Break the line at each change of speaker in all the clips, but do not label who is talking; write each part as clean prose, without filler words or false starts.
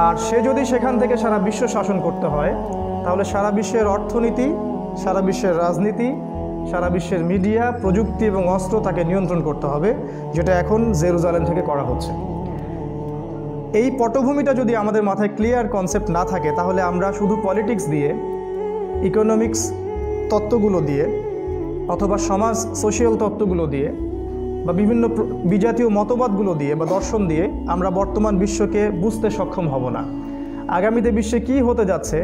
আর সে যদি সেখান থেকে সারা বিশ্ব শাসন করতে হয়, তাহলে সারা বিশ্বের অর্থনীতি, সারা বিশ্বের রাজনীতি, সারা বিশ্বের মিডিয়া, প্রযুক্তি এবং অস্ত্র তাকে নিয়ন্ত্রণ করতে হবে, যেটা এখন জেরুজালেম থেকে করা হচ্ছে। এই পটভূমিটা যদি আমাদের মাথায় ক্লিয়ার কনসেপ্ট না থাকে, তাহলে আমরা শুধু পলিটিক্স দিয়ে, ইকোনমিক্স তত্ত্বগুলো দিয়ে, অথবা সমাজ সোশিয়াল তত্ত্বগুলো দিয়ে, বা বিভিন্ন বিজাতীয় মতবাদগুলো দিয়ে বা দর্শন দিয়ে আমরা বর্তমান বিশ্বকে বুঝতে সক্ষম হব না। আগামীতে বিশ্বে কী হতে যাচ্ছে,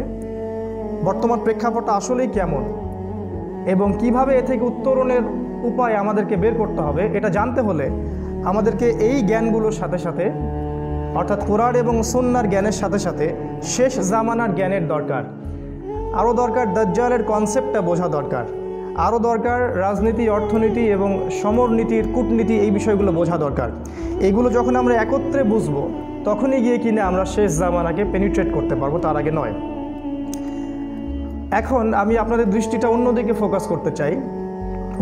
বর্তমান প্রেক্ষাপটটা আসলেই কেমন, এবং কিভাবে এ থেকে উত্তরণের উপায় আমাদেরকে বের করতে হবে, এটা জানতে হলে আমাদেরকে এই জ্ঞানগুলোর সাথে সাথে, অর্থাৎ কোরআন এবং সুন্নাহর জ্ঞানের সাথে সাথে শেষ জামানার জ্ঞানের দরকার। আরও দরকার দাজ্জালের কনসেপ্টটা বোঝা দরকার। আরও দরকার রাজনীতি, অর্থনীতি এবং সমরনীতির কূটনীতি, এই বিষয়গুলো বোঝা দরকার। এগুলো যখন আমরা একত্রে বুঝবো, তখনই গিয়ে কিনে আমরা শেষ জামানাকে পেনিট্রেট করতে পারবো, তার আগে নয়। এখন আমি আপনাদের দৃষ্টিটা অন্যদিকে ফোকাস করতে চাই।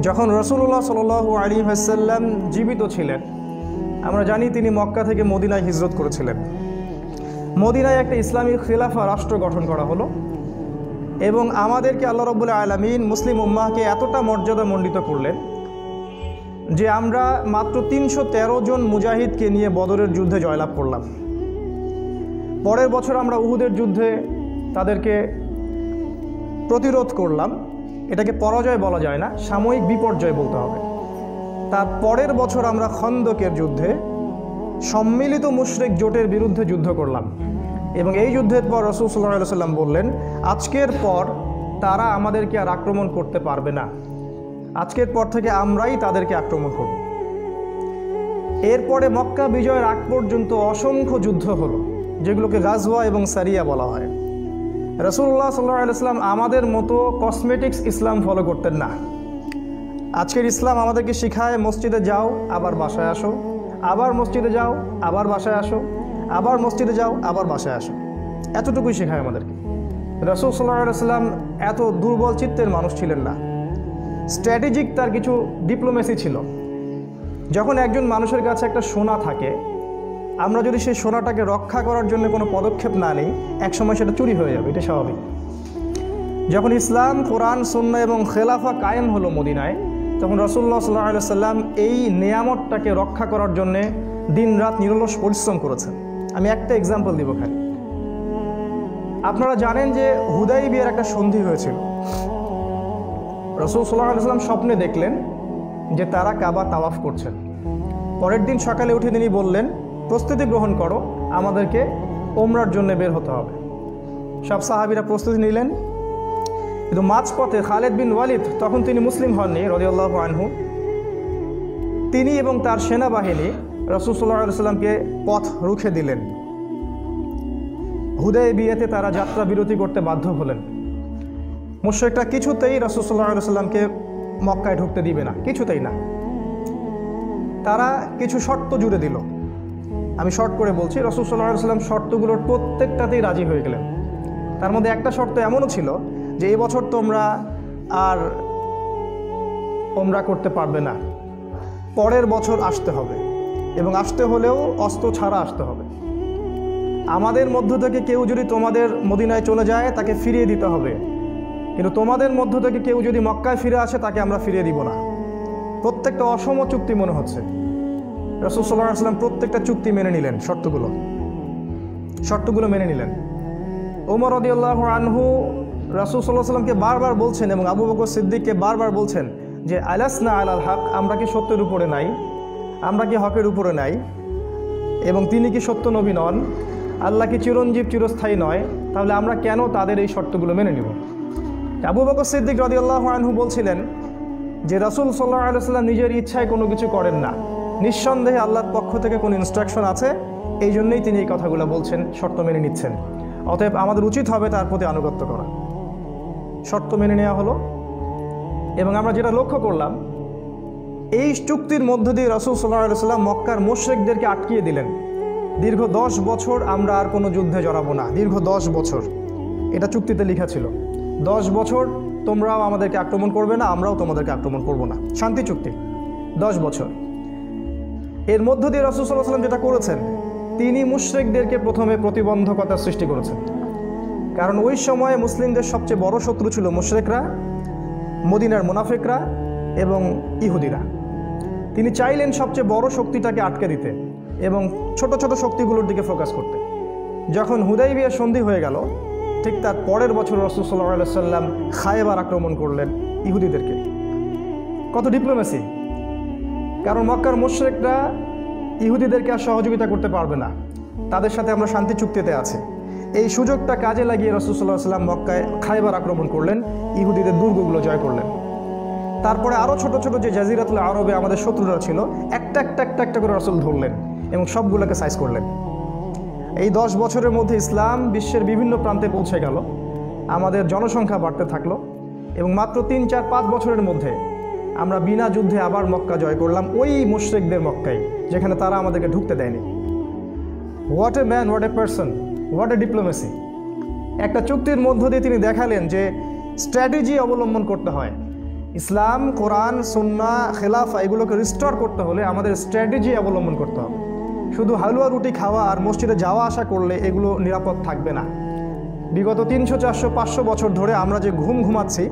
যখন রাসূলুল্লাহ সাল্লাল্লাহু আলাইহি ওয়াসাল্লাম জীবিত ছিলেন, আমরা জানি তিনি মক্কা থেকে মদিনায় হিজরত করেছিলেন। মদিনায় একটা ইসলামী খিলাফা রাষ্ট্র গঠন করা হলো, এবং আমাদেরকে আল্লাহ রাব্বুল আলামিন মুসলিম উম্মাহকে এতটা মর্যাদা মণ্ডিত করলেন যে আমরা মাত্র 313 জন মুজাহিদকে নিয়ে বদরের যুদ্ধে জয়লাভ করলাম। পরের বছর আমরা উহুদের যুদ্ধে তাদেরকে প্রতিরোধ করলাম। এটাকে পরাজয় বলা যায় না, সাময়িক বিপর্যয় বলতে হবে। তার পরের বছর আমরা খন্দকের যুদ্ধে সম্মিলিত মুশরিক জোটের বিরুদ্ধে যুদ্ধ করলাম, এবং এই যুদ্ধের পর রাসূল সাল্লাল্লাহু আলাইহি ওয়াসাল্লাম বললেন, আজকের পর তারা আমাদেরকে আর আক্রমণ করতে পারবে না, আজকের পর থেকে আমরাই তাদেরকে আক্রমণ করব। এরপরে মক্কা বিজয়ের আগ পর্যন্ত অসংখ্য যুদ্ধ হলো, যেগুলোকে গাজওয়া এবং সারিয়া বলা হয়। রাসূলুল্লাহ সাল্লাল্লাহু আলাইহি ওয়াসাল্লাম আমাদের মতো কসমেটিক্স ইসলাম ফলো করতেন না। আজকের ইসলাম আমাদেরকে শেখায় মসজিদে যাও আবার বাসায় আসো, আবার মসজিদে যাও আবার বাসায় আসো, আবার মসজিদে যাও আবার বাসায় আসো, এতটুকুই শেখায় আমাদেরকে। রাসূল সাল্লাল্লাহু আলাইহি ওয়াসাল্লাম এত দুর্বল চিত্তের মানুষ ছিলেন না। স্ট্র্যাটেজিক তার কিছু ডিপ্লোমেসি ছিল। যখন একজন মানুষের কাছে একটা সোনা থাকে, আমরা যদি সেই সোনাটাকে রক্ষা করার জন্য কোনো পদক্ষেপ না নিই, একসময় সেটা চুরি হয়ে যাবে, এটা স্বাভাবিক। যখন ইসলাম, কোরআন, সুন্নাহ এবং খেলাফা কায়েম হলো মদিনায়, তখন রাসূলুল্লাহ সাল্লাল্লাহু আলাইহি ওয়াসাল্লাম এই নেয়ামতটাকে রক্ষা করার জন্যে দিন রাত নিরলস পরিশ্রম করেছেন। আমি একটা এক্সাম্পল দিব খালি। আপনারা জানেন যে হুদাইবিয়ার একটা সন্ধি হয়েছিল। রাসূল সাল্লাল্লাহু আলাইহি ওয়াসাল্লাম স্বপ্নে দেখলেন যে তারা কাবা তাওয়াফ করছেন। পরের দিন সকালে উঠে তিনি বললেন, প্রস্তুতি গ্রহণ করো, আমাদেরকে ওমরার জন্য বের হতে হবে। সব সাহাবীরা প্রস্তুতি নিলেন, কিন্তু মাঝপথে খালিদ বিন ওয়ালিদ, তখন তিনি মুসলিম হননি রাদিয়াল্লাহু আনহু, তিনি এবং তার সেনাবাহিনী রাসূল সাল্লাল্লাহু আলাইহি ওয়াসাল্লামকে পথ রুখে দিলেন। হুদাইবিয়াতে তারা যাত্রা বিরতি করতে বাধ্য হলেন। মুশরিকরা কিছুতেই রাসূল সাল্লাল্লাহু আলাইহি ওয়াসাল্লামকে মক্কায় ঢুকতে দিবে না, কিছুতেই না। তারা কিছু শর্ত জুড়ে দিল। আমি শর্ট করে বলছি, রাসূল সাল্লাল্লাহু আলাইহি ওয়াসাল্লাম শর্তগুলোর প্রত্যেকটাতেই রাজি হয়ে গেলেন। তার মধ্যে একটা শর্ত এমনও ছিল যে এই বছর তোমরা আর ওমরা করতে পারবে না, পরের বছর আসতে হবে, এবং আসতে হলেও অস্ত্র ছাড়া আসতে হবে। আমাদের মধ্য থেকে কেউ যদি তোমাদের মদিনায় চলে যায়, তাকে ফিরিয়ে দিতে হবে, কিন্তু তোমাদের মধ্য থেকে কেউ যদি মক্কায় ফিরে আসে, তাকে আমরা ফিরিয়ে দিব না। প্রত্যেকটা অসম চুক্তি মনে হচ্ছে। রাসূল সাল্লাল্লাহু আলাইহি ওয়াসাল্লাম প্রত্যেকটা চুক্তি মেনে নিলেন, শর্তগুলো মেনে নিলেন। ওমর রাদিয়াল্লাহু আনহু রাসূল সাল্লাল্লাহু আলাইহি ওয়াসাল্লামকে বারবার বলছেন, এবং আবু বকর সিদ্দিককে বারবার বলছেন যে আলাসনা আলাল হক, আমরা কি সত্যের উপরে নাই, আমরা কি হকের উপরে নাই, এবং তিনি কি সত্য নবী নন, আল্লাহ কি চিরঞ্জীব চিরস্থায়ী নয়, তাহলে আমরা কেন তাদের এই শর্তগুলো মেনে নিব? আবু বকর সিদ্দিক রাদিয়াল্লাহু আনহু বলছিলেন যে রাসূল সাল্লাল্লাহু আলাইহি ওয়াসাল্লাম নিজের ইচ্ছায় কোনো কিছু করেন না, নিঃসন্দেহে আল্লাহর পক্ষ থেকে কোনো ইনস্ট্রাকশন আছে, এই জন্যই তিনি এই কথাগুলো বলছেন, শর্ত মেনে নিচ্ছেন। অতএব আমাদের উচিত হবে তার প্রতি আনুগত্য করা। শর্ত মেনে নেওয়া হলো, এবং আমরা যেটা লক্ষ্য করলাম, এই চুক্তির মধ্য দিয়ে রাসূল সাল্লাল্লাহু আলাইহি ওয়াসাল্লাম মক্কার মুশরিকদেরকে আটকিয়ে দিলেন। দীর্ঘ 10 বছর আমরা আর কোনো যুদ্ধে জড়াবো না, দীর্ঘ 10 বছর, এটা চুক্তিতে লেখা ছিল। 10 বছর তোমরাও আমাদেরকে আক্রমণ করবে না, আমরাও তোমাদেরকে আক্রমণ করব না, শান্তি চুক্তি 10 বছর। এর মধ্য দিয়ে রাসূল সাল্লাল্লাহু আলাইহি ওয়াসাল্লাম যেটা করেছেন, তিনি মুশরিকদেরকে প্রথমে প্রতিবন্ধকতা সৃষ্টি করেছেন। কারণ ওই সময়ে মুসলিমদের সবচেয়ে বড় শত্রু ছিল মুশরিকরা, মদিনার মুনাফিকরা এবং ইহুদিরা। তিনি চাইলেন সবচেয়ে বড় শক্তিটাকে আটকে দিতে এবং ছোট ছোট শক্তিগুলোর দিকে ফোকাস করতে। যখন হুদাইবিয়া সন্ধি হয়ে গেল, ঠিক তার পরের বছর রাসূল সাল্লাল্লাহু আলাইহি সাল্লাম খায়বার আক্রমণ করলেন ইহুদিদেরকে। কত ডিপ্লোমেসি! কারণ মক্কার মুশরিকরা ইহুদিদেরকে আর সহযোগিতা করতে পারবে না, তাদের সাথে আমরা শান্তি চুক্তিতে আছি। এই সুযোগটা কাজে লাগিয়ে রাসূল সাল্লাল্লাহু আলাইহি সাল্লাম মক্কায় খায়বার আক্রমণ করলেন, ইহুদিদের দুর্গগুলো জয় করলেন। তারপরে আরও ছোট ছোট যে জাজিরাতুল আরবে আমাদের শত্রুরা ছিল, একটা একটা একটা একটা করে রাসূল ধরলেন এবং সবগুলোকে সাইজ করলেন। এই 10 বছরের মধ্যে ইসলাম বিশ্বের বিভিন্ন প্রান্তে পৌঁছে গেল, আমাদের জনসংখ্যা বাড়তে থাকলো এবং মাত্র 3, 4, 5 বছরের মধ্যে আমরা বিনা যুদ্ধে আবার মক্কা জয় করলাম, ওই মুশরিকদের মক্কায়, যেখানে তারা আমাদেরকে ঢুকতে দেয়নি। What a man, what a person, what a diplomacy! একটা চুক্তির মধ্য দিয়ে তিনি দেখালেন যে স্ট্র্যাটেজি অবলম্বন করতে হয়। ইসলাম, কোরআন, সুন্নাহ, খেলাফা এগুলোকে রিস্টোর করতে হলে আমাদের স্ট্র্যাটেজি অবলম্বন করতে হবে। শুধু হালুয়া রুটি খাওয়া আর মসজিদে যাওয়া আসা করলে এগুলো নিরাপদ থাকবে না। বিগত 300, 400, 500 বছর ধরে আমরা যে ঘুমাচ্ছি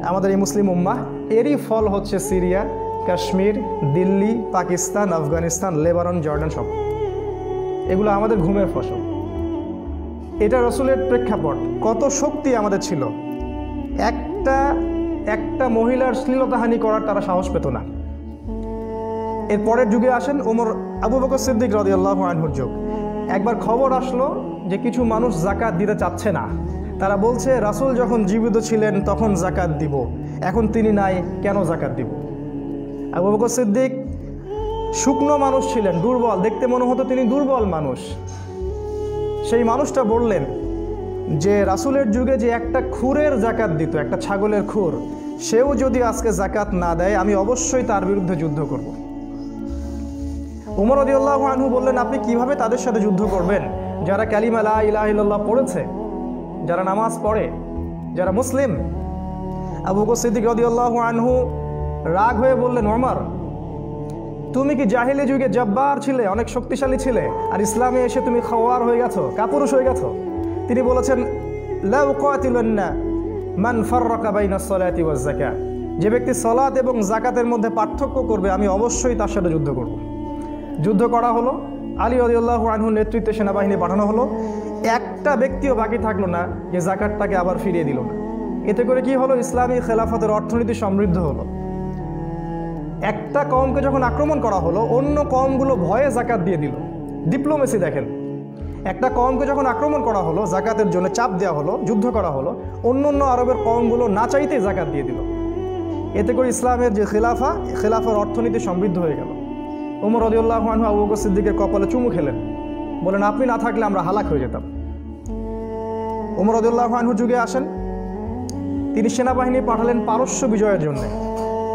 আমাদের এই মুসলিম উম্মাহ, এরই ফল হচ্ছে Syria, Kashmir, Delhi, Pakistan, Afghanistan, Lebanon, Jordan, সব এগুলো আমাদের ঘুমের ফসল। এটা রাসূলের প্রেক্ষাপট। কত শক্তি আমাদের ছিল, একটা মহিলার শ্লীলতাহানি করার তারা সাহস পেত না। এর পরের যুগে আসেন আবু বকর সিদ্দিক রাদিয়াল্লাহু আনহুর যুগ। একবার খবর আসলো যে কিছু মানুষ যাকাত দিতে চাচ্ছে না। তারা বলছে রাসূল যখন জীবিত ছিলেন তখন যাকাত দিব, এখন তিনি নাই, কেন যাকাত দিব? আবু বকর সিদ্দিক শুকনো মানুষ ছিলেন, দুর্বল, দেখতে মনে হতো তিনি দুর্বল মানুষ। সেই মানুষটা বললেন যে রাসূলের যুগে যে একটা খুরের যাকাত দিত, একটা ছাগলের খুর, সেও যদি আজকে যাকাত না দেয় আমি অবশ্যই তার বিরুদ্ধে যুদ্ধ করব। উমর রাদিয়াল্লাহু আনহু বললেন, আপনি কিভাবে তাদের সাথে যুদ্ধ করবেন যারা কালিমা লা ইলাহা ইল্লাল্লাহ পড়েছে, যারা নামাজ পড়ে, যারা মুসলিম? আবু বকর সিদ্দিক রাদিয়াল্লাহু আনহু রাগ হয়ে বললেন, ওমর, তুমি কি জাহিলি যুগে জব্বার ছিলে, অনেক শক্তিশালী ছিলে, আর ইসলামে এসে তুমি খাওয়ার হয়ে গেছো, কাপুরুষ হয়ে গেছো? তিনি বলেছেন, লা উকাতিলুন্না মান ফাররাকা বাইনাস সালাতি ওয়াজ যাকাত, যে ব্যক্তি সালাত এবং যাকাতের মধ্যে পার্থক্য করবে আমি অবশ্যই তার সাথে যুদ্ধ করব। যুদ্ধ করা হলো, আলী রাদিয়াল্লাহু আনহুর নেতৃত্বে সেনাবাহিনী পাঠানো হলো। একটা ব্যক্তিও বাকি থাকলো না যে যাকাতটাকে আবার ফিরিয়ে দিল না। এতে করে কি হলো? ইসলামী খেলাফতের অর্থনীতি সমৃদ্ধ হলো। একটা কওমকে যখন আক্রমণ করা হলো, অন্য কওমগুলো ভয়ে যাকাত দিয়ে দিল। ডিপ্লোমেসি দেখেন, একটা কওমকে যখন আক্রমণ করা হলো, যাকাতের জন্য চাপ দেওয়া হলো, যুদ্ধ করা হলো, অন্য আরবের কওমগুলো না চাইতেই যাকাত দিয়ে দিল। এতে করে ইসলামের যে খেলাফার অর্থনীতি সমৃদ্ধ হয়ে গেল। উমর রাদিয়াল্লাহু আনহু আবু বকর সিদ্দিকের কপালে চুমু খেলেন, বলেন, আপনি না থাকলে আমরা হালাক হয়ে যেতাম। উমর রাদিয়াল্লাহু আনহু যুগে আসেন, তিনি সেনাবাহিনী পাঠালেন পারস্য বিজয়ের জন্য।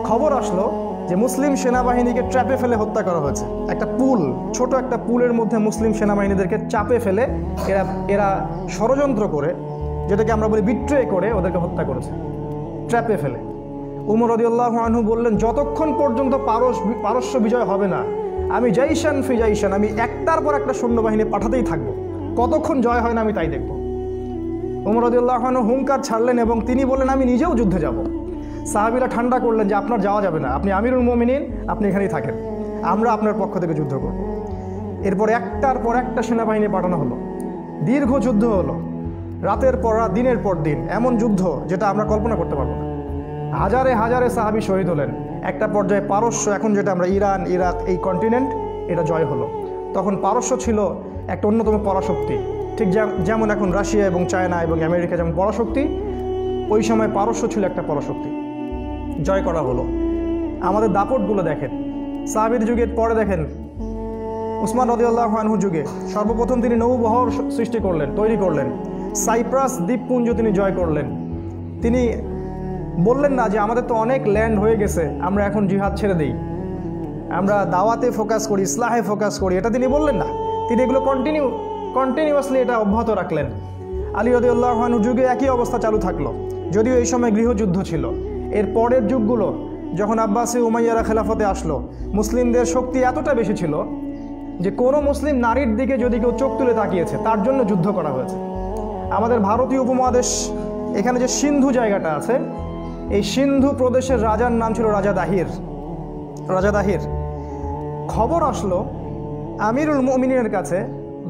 খবর আসলো যে মুসলিম সেনাবাহিনীকে ট্র্যাপে ফেলে হত্যা করা হয়েছে। একটা পুল, ছোট একটা পুলের মধ্যে মুসলিম সেনাবাহিনীদেরকে চাপে ফেলে এরা ষড়যন্ত্র করে, যেটাকে আমরা বলি বিট্রে করে, ওদেরকে হত্যা করেছে ট্র্যাপে ফেলে। উমর রাদিয়াল্লাহু আনহু বললেন, যতক্ষণ পর্যন্ত পারস্য বিজয় হবে না আমি জাইশান ফি জাইশান, আমি একটার পর একটা সৈন্যবাহিনী পাঠাতেই থাকবো, কতক্ষণ জয় হয় না আমি তাই দেখব। উমর রাদিয়াল্লাহু আনহু হুঙ্কার ছাড়লেন এবং তিনি বললেন, আমি নিজেও যুদ্ধে যাব। সাহাবীরা ঠান্ডা করলেন যে আপনার যাওয়া যাবে না, আপনি আমিরুল মুমিনিন, আপনি এখানেই থাকেন, আমরা আপনার পক্ষ থেকে যুদ্ধ করব। এরপর একটার পর একটা সেনাবাহিনী পাঠানো হলো, দীর্ঘ যুদ্ধ হলো, রাতের পর রাত, দিনের পর দিন, এমন যুদ্ধ যেটা আমরা কল্পনা করতে পারবো না। হাজারে হাজারে সাহাবী শহীদ হলেন। একটা পর্যায়ে পারস্য, এখন যেটা আমরা ইরান, ইরাক, এই কন্টিনেন্ট, এটা জয় হলো। তখন পারস্য ছিল একটা অন্যতম পরাশক্তি, ঠিক যেমন এখন রাশিয়া এবং চায়না এবং আমেরিকা যেমন পরাশক্তি, ওই সময় পারস্য ছিল একটা পরাশক্তি। জয় করা হলো। আমাদের দাপটগুলো দেখেন, সাহাবীর যুগের পরে দেখেন উসমান রাদিয়াল্লাহু আনহুর যুগে সর্বপ্রথম তিনি নৌবহর সৃষ্টি করলেন, তৈরি করলেন। সাইপ্রাস দ্বীপপুঞ্জ তিনি জয় করলেন। তিনি বললেন না যে আমাদের তো অনেক ল্যান্ড হয়ে গেছে, আমরা এখন জিহাদ ছেড়ে দিই, আমরা দাওয়াতে ফোকাস করি, ইসলাহে ফোকাস করি, এটা তিনি বললেন না। তিনি এগুলো কন্টিনিউয়াসলি এটা অব্যাহত রাখলেন। আলী রাদিয়াল্লাহু আনহুর যুগে একই অবস্থা চালু থাকলো, যদিও এই সময় গৃহযুদ্ধ ছিল। এর পরের যুগগুলো যখন আব্বাসি উমাইয়ারা খেলাফতে আসলো, মুসলিমদের শক্তি এতটা বেশি ছিল যে কোনো মুসলিম নারীর দিকে যদি কেউ চোখ তুলে তাকিয়েছে তার জন্য যুদ্ধ করা হয়েছে। আমাদের ভারতীয় উপমহাদেশ এখানে যে সিন্ধু জায়গাটা আছে, এই সিন্ধু প্রদেশের রাজার নাম ছিল রাজা দাহির। রাজা দাহির খবর আসলো আমিরুল মুমিনের কাছে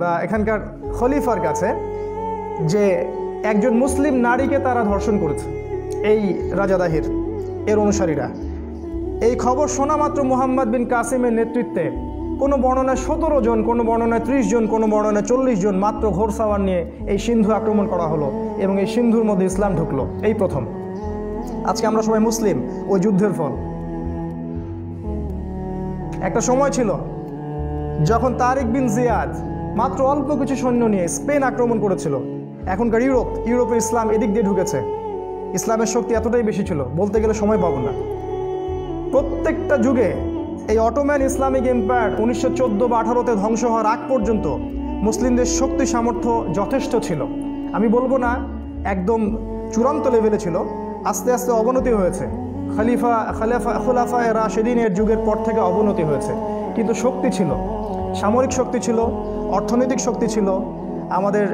বা এখানকার খলিফার কাছে যে একজন মুসলিম নারীকে তারা ধর্ষণ করেছে, এই রাজা দাহির এর অনুসারীরা। এই খবর শোনা মাত্র মুহাম্মদ বিন কাসিমের নেতৃত্বে কোনো বর্ণনায় 17 জন, কোনো বর্ণনায় 30 জন, কোনো বর্ণনায় 40 জন মাত্র ঘোড়সাওয়ার নিয়ে এই সিন্ধু আক্রমণ করা হলো এবং এই সিন্ধুর মধ্যে ইসলাম ঢুকলো এই প্রথম। আজকে আমরা সবাই মুসলিম ওই যুদ্ধের ফল। একটা সময় ছিল যখন তারিক বিন জিয়াদ মাত্র অল্প কিছু সৈন্য নিয়ে স্পেন আক্রমণ করেছিল। এখনকার ইউরোপে ইসলাম এদিক দিয়ে ঢুকেছে। ইসলামের শক্তি এতটাই বেশি ছিল, বলতে গেলে সময় পাবো না। প্রত্যেকটা যুগে এই অটোম্যান ইসলামিক এম্পায়ার 1914 বা 18-তে ধ্বংস হওয়ার আগ পর্যন্ত মুসলিমদের শক্তি সামর্থ্য যথেষ্ট ছিল। আমি বলবো না একদম চূড়ান্ত লেভেলে ছিল, আস্তে আস্তে অবনতি হয়েছে। খোলাফায়ে রাশেদিনের যুগের পর থেকে অবনতি হয়েছে, কিন্তু শক্তি ছিল, সামরিক শক্তি ছিল, অর্থনৈতিক শক্তি ছিল, আমাদের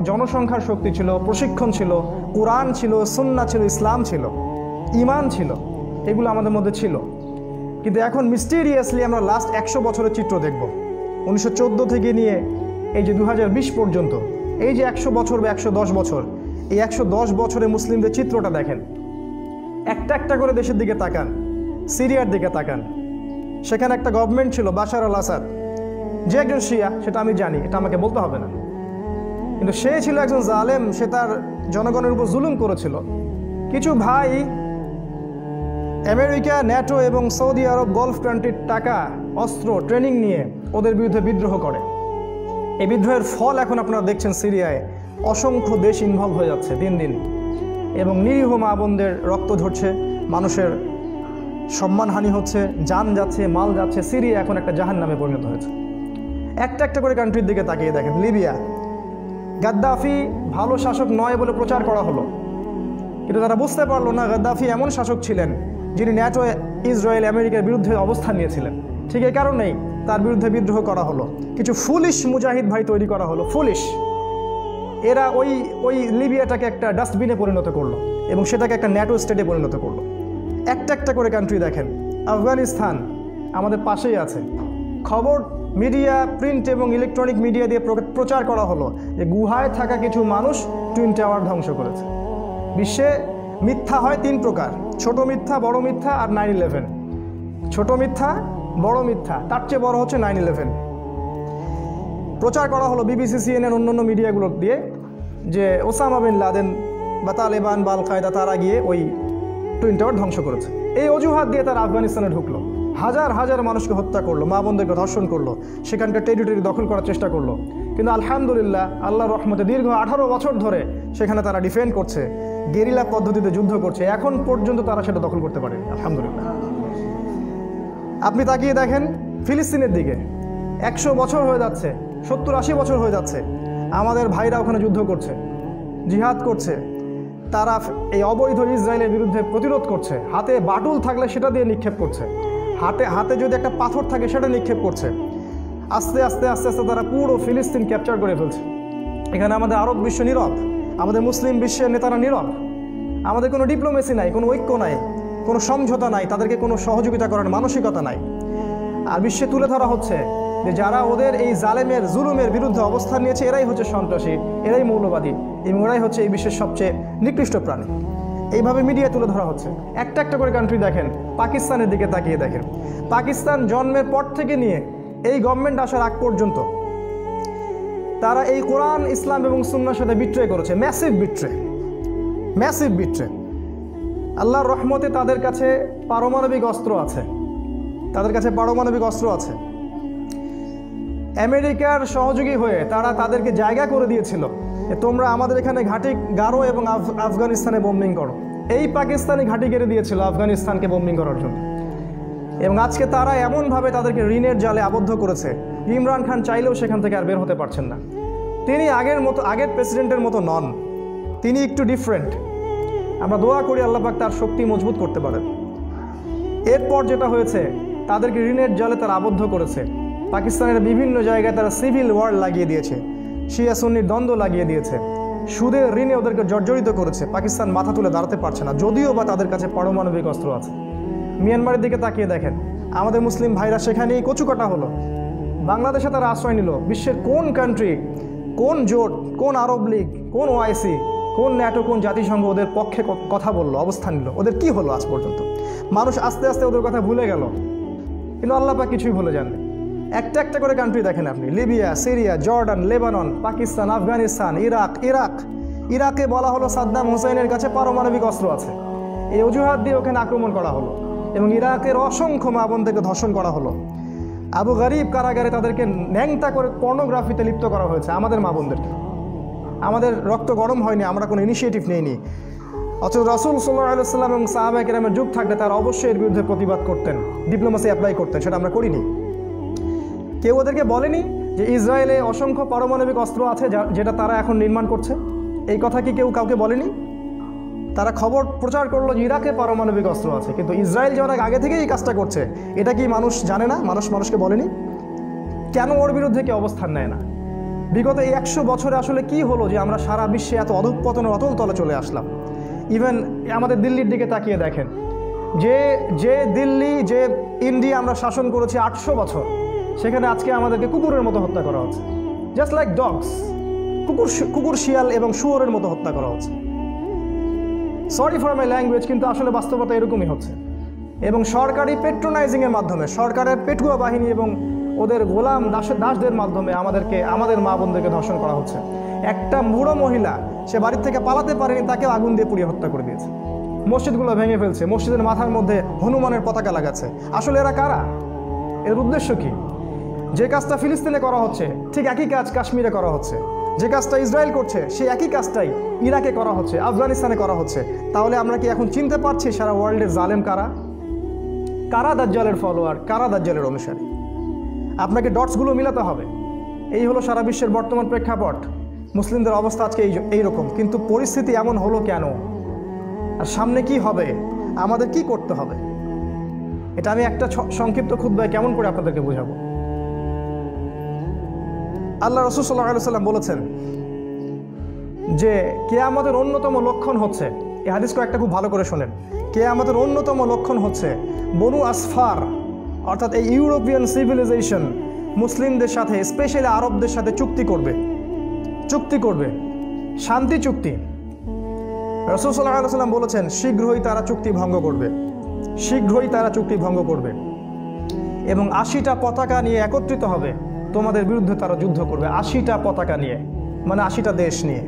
জনসংখ্যার শক্তি ছিল, প্রশিক্ষণ ছিল, কোরআন ছিল, সুন্নাহ ছিল, ইসলাম ছিল, ঈমান ছিল, এগুলো আমাদের মধ্যে ছিল। কিন্তু এখন মিস্টিরিয়াসলি আমরা লাস্ট 100 বছরের চিত্র দেখব। 1914 থেকে নিয়ে এই যে 2020 পর্যন্ত, এই যে 100 বছর বা 110 বছর, এই 110 বছরে মুসলিমদের চিত্রটা দেখেন। একটা একটা করে দেশের দিকে তাকান, সিরিয়ার দিকে তাকান। সেখানে একটা গভর্নমেন্ট ছিল বাশার আল আসাদ, যে একজন শিয়া সেটা আমি জানি, এটা আমাকে বলতে হবে না, কিন্তু সে ছিল একজন জালেম, সে তার জনগণের উপর জুলুম করেছিল। কিছু ভাই আমেরিকা, ন্যাটো এবং সৌদি আরব গলফ কান্ট্রির টাকা, অস্ত্র, ট্রেনিং নিয়ে ওদের বিরুদ্ধে বিদ্রোহ করে। এই বিদ্রোহের ফল এখন আপনারা দেখছেন সিরিয়ায় অসংখ্য দেশ ইনভলভ হয়ে যাচ্ছে দিন দিন, এবং নিরীহ মা বোনদের রক্ত ঝরছে, মানুষের সম্মানহানি হচ্ছে, যান যাচ্ছে, মাল যাচ্ছে। সিরিয়া এখন একটা জাহান্নামে পরিণত হয়েছে। একটা একটা করে কান্ট্রির দিকে তাকিয়ে দেখেন। লিবিয়া, গাদ্দাফি ভালো শাসক নয় বলে প্রচার করা হলো, কিন্তু তারা বুঝতে পারলো না গাদ্দাফি এমন শাসক ছিলেন যিনি ন্যাটো, ইসরায়েল, আমেরিকার বিরুদ্ধে অবস্থান নিয়েছিলেন। ঠিক এই কারণেই তার বিরুদ্ধে বিদ্রোহ করা হলো। কিছু ফুলিশ মুজাহিদ ভাই তৈরি করা হলো, ফুলিশ। এরা ওই লিবিয়াটাকে একটা ডাস্টবিনে পরিণত করলো এবং সেটাকে একটা ন্যাটো স্টেটে পরিণত করলো। একটা একটা করে কান্ট্রি দেখেন। আফগানিস্তান আমাদের পাশেই আছে। খবর মিডিয়া, প্রিন্ট এবং ইলেকট্রনিক মিডিয়া দিয়ে প্রচার করা হলো যে গুহায় থাকা কিছু মানুষ টুইন টাওয়ার ধ্বংস করেছে। বিশ্বে মিথ্যা হয় 3 প্রকার: ছোট মিথ্যা, বড় মিথ্যা আর 9/11। ছোট মিথ্যা, বড় মিথ্যা, তার চেয়ে বড় হচ্ছে 9/11। প্রচার করা হলো বিবিসি, সিএনএন, অন্যান্য মিডিয়াগুলো দিয়ে যে ওসামা বিন লাদেন বা তালেবান বা আল কায়দা তারা গিয়ে ওই টুইন টাওয়ার ধ্বংস করেছে। এই অজুহাত দিয়ে তারা আফগানিস্তানে ঢুকলো, হাজার হাজার মানুষকে হত্যা করলো, মা বোনদেরকে ধর্ষণ করলো, সেখানকার টেরিটরি দখল করার চেষ্টা করলো। কিন্তু আলহামদুলিল্লাহ, আল্লাহর রহমতে দীর্ঘ 18 বছর ধরে সেখানে তারা ডিফেন্ড করছে, গেরিলা পদ্ধতিতে যুদ্ধ করছে। এখন পর্যন্ত তারা সেটা দখল করতে পারেনি, আলহামদুলিল্লাহ। আপনি তাকিয়ে দেখেন ফিলিস্তিনের দিকে, 100 বছর হয়ে যাচ্ছে, 70-80 বছর হয়ে যাচ্ছে, আমাদের ভাইরা ওখানে যুদ্ধ করছে, জিহাদ করছে। তারা এই অবৈধ ইসরায়েলের বিরুদ্ধে প্রতিরোধ করছে। হাতে বাটুল থাকলে সেটা দিয়ে নিক্ষেপ করছে, হাতে যদি একটা পাথর থাকে সেটা নিক্ষেপ করছে। আস্তে আস্তে আস্তে আস্তে তারা পুরো ফিলিস্তিন ক্যাপচার করে ফেলছে। এখানে আমাদের আরব বিশ্ব নীরব, আমাদের মুসলিম বিশ্বের নেতারা নীরব। আমাদের কোনো ডিপ্লোমেসি নাই, কোনো ঐক্য নাই, কোনো সমঝোতা নাই, তাদেরকে কোনো সহযোগিতা করার মানসিকতা নাই। আর বিশ্বে তুলে ধরা হচ্ছে যে যারা ওদের এই জালেমের, জুলুমের বিরুদ্ধে অবস্থান নিয়েছে এরাই হচ্ছে সন্ত্রাসী, এরাই মৌলবাদী এবং এরাই হচ্ছে এই বিশ্বের সবচেয়ে নিকৃষ্ট প্রাণী। এইভাবে মিডিয়া তুলে ধরা হচ্ছে। একটা একটা করে কান্ট্রি দেখেন। পাকিস্তানের দিকে তাকিয়ে দেখেন। পাকিস্তান জন্মের পর থেকে নিয়ে এই গভর্নমেন্ট আসার আগ পর্যন্ত তারা এই কোরআন, ইসলাম এবং সুন্নাহর সাথে বিট্রে করেছে। Massive betray. আল্লাহর রহমতে তাদের কাছে পারমাণবিক অস্ত্র আছে। আমেরিকার সহযোগী হয়ে তারা তাদেরকে জায়গা করে দিয়েছিল যে তোমরা আমাদের এখানে ঘাঁটি গাড়ো এবং আফগানিস্তানে বোম্বিং করো। এই পাকিস্তানি ঘাঁটি কেড়ে দিয়েছিল আফগানিস্তানকে বোম্বিং করার জন্য। এবং আজকে তারা এমনভাবে তাদেরকে ঋণের জালে আবদ্ধ করেছে, ইমরান খান চাইলেও সেখান থেকে আর বের হতে পারছেন না। তিনি আগের প্রেসিডেন্টের মতো নন, তিনি একটু ডিফারেন্ট। আমরা দোয়া করি আল্লাহ পাক তার শক্তি মজবুত করতে পারেন। এরপর যেটা হয়েছে, তাদেরকে ঋণের জালে তারা আবদ্ধ করেছে। পাকিস্তানের বিভিন্ন জায়গায় তারা সিভিল ওয়ার লাগিয়ে দিয়েছে, শিয়া সুন্নির দ্বন্দ্ব লাগিয়ে দিয়েছে, সুদের ঋণে ওদেরকে জর্জরিত করেছে। পাকিস্তান মাথা তুলে দাঁড়াতে পারছে না, যদিও বা তাদের কাছে পারমাণবিক অস্ত্র আছে। মিয়ানমারের দিকে তাকিয়ে দেখেন, আমাদের মুসলিম ভাইরা সেখানেই কচুকাটা হলো। বাংলাদেশে তারা আশ্রয় নিল। বিশ্বের কোন কান্ট্রি, কোন জোট, কোন আরব লীগ, কোন ওআইসি, কোন ন্যাটো, কোন জাতিসংঘ ওদের পক্ষে কথা বললো, অবস্থান নিল? ওদের কি হলো আজ পর্যন্ত? মানুষ আস্তে আস্তে ওদের কথা ভুলে গেল, কিন্তু আল্লাহ পাক কিছুই ভুলে যাননি। একটা একটা করে কান্ট্রি দেখেন আপনি, Libya, Syria, Jordan, Lebanon, Pakistan, Afghanistan, ইরাকে বলা হলো সাদ্দাম হুসাইনের কাছে পারমাণবিক অস্ত্র আছে, এই অজুহাত দিয়ে ওখানে আক্রমণ করা হলো এবং ইরাকের অসংখ্য মা বোনদেরকে ধর্ষণ করা হলো। আবু গরিব কারাগারে তাদেরকে ন্যাংটা করে পর্নোগ্রাফিতে লিপ্ত করা হয়েছে আমাদের মা বোনদেরকে। আমাদের রক্ত গরম হয়নি, আমরা কোনো ইনিশিয়েটিভ নেইনি। অথচ রাসূল সাল্লাল্লাহু আলাইহি ওয়াসাল্লাম এবং সাহাবায়ে কেরামের যুগ থাকলে তারা অবশ্যই এর বিরুদ্ধে প্রতিবাদ করতেন, ডিপ্লোমেসি অ্যাপ্লাই করতেন, সেটা আমরা করিনি। কেউ ওদেরকে বলেনি যে ইসরায়েলে অসংখ্য পারমাণবিক অস্ত্র আছে যেটা তারা এখন নির্মাণ করছে? এই কথা কি কেউ কাউকে বলেনি? তারা খবর প্রচার করলো যে ইরাকে পারমাণবিক অস্ত্র আছে, কিন্তু ইসরায়েল যে অনেক আগে থেকেই এই কাজটা করছে এটা কি মানুষ জানে না? মানুষকে বলেনি? কেন ওর বিরুদ্ধে কেউ অবস্থান নেয় না? বিগত এই 100 বছরে আসলে কি হলো যে আমরা সারা বিশ্বে এত অধঃপতনের অতল তলে চলে আসলাম? ইভেন আমাদের দিল্লির দিকে তাকিয়ে দেখেন, যে দিল্লি, যে ইন্ডিয়া আমরা শাসন করেছি 800 বছর, সেখানে আজকে আমাদেরকে কুকুরের মতো হত্যা করা হচ্ছে। জাস্ট লাইক ডগস, কুকুর, শিয়াল এবং শুয়োরের মতো হত্যা করা হচ্ছে। সরি ফর মাই ল্যাঙ্গুয়েজ, কিন্তু আসলে বাস্তবতা এরকমই হচ্ছে। এবং সরকারি পেট্রোনাইজিংয়ের মাধ্যমে, সরকারের পেটুয়া বাহিনী এবং ওদের গোলাম দাসদের মাধ্যমে আমাদের মা বোনদেরকে ধর্ষণ করা হচ্ছে। একটা বুড়ো মহিলা, সে বাড়ির থেকে পালাতে পারেনি, তাকে আগুন দিয়ে পুড়িয়ে হত্যা করে দিয়েছে। মসজিদগুলো ভেঙে ফেলছে, মসজিদের মাথার মধ্যে হনুমানের পতাকা লাগাচ্ছে। আসলে এরা কারা? এর উদ্দেশ্য কি? যে কাজটা ফিলিস্তিনে করা হচ্ছে ঠিক একই কাজ কাশ্মীরে করা হচ্ছে, যে কাজটা ইসরায়েল করছে সেই একই কাজটাই ইরাকে করা হচ্ছে, আফগানিস্তানে করা হচ্ছে। তাহলে আমরা কি এখন চিনতে পারছি সারা ওয়ার্ল্ডের জালেম কারা? কারা দাজ্জালের ফলোয়ার, কারা দাজ্জালের অনুসারী? আপনাকে ডটসগুলো মিলাতে হবে। এই হলো সারা বিশ্বের বর্তমান প্রেক্ষাপট। মুসলিমদের অবস্থা আজকে এইরকম, কিন্তু পরিস্থিতি এমন হলো কেন? আর সামনে কি হবে? আমাদের কি করতে হবে? এটা আমি একটা সংক্ষিপ্ত খুতবায় কেমন করে আপনাদেরকে বোঝাবো? আল্লাহ রাসূল সাল্লাল্লাহু আলাইহি ওয়াসাল্লাম বলেছেন যে কিয়ামতের অন্যতম লক্ষণ হচ্ছে, এই হাদিস কয়েকটা খুব ভালো করে শোনেন, কিয়ামতের অন্যতম লক্ষণ হচ্ছে বনু আসফার, অর্থাৎ এই ইউরোপিয়ান সিভিলাইজেশন মুসলিমদের সাথে, স্পেশালি আরবদের সাথে চুক্তি করবে, শান্তি চুক্তি। রাসূল সাল্লাল্লাহু আলাইহি ওয়াসাল্লাম বলেছেন শীঘ্রই তারা চুক্তি ভঙ্গ করবে এবং 80টা পতাকা নিয়ে একত্রিত হবে, তোমাদের বিরুদ্ধে তারা যুদ্ধ করবে। 80টা পতাকা নিয়ে, মানে 80টা দেশ নিয়ে।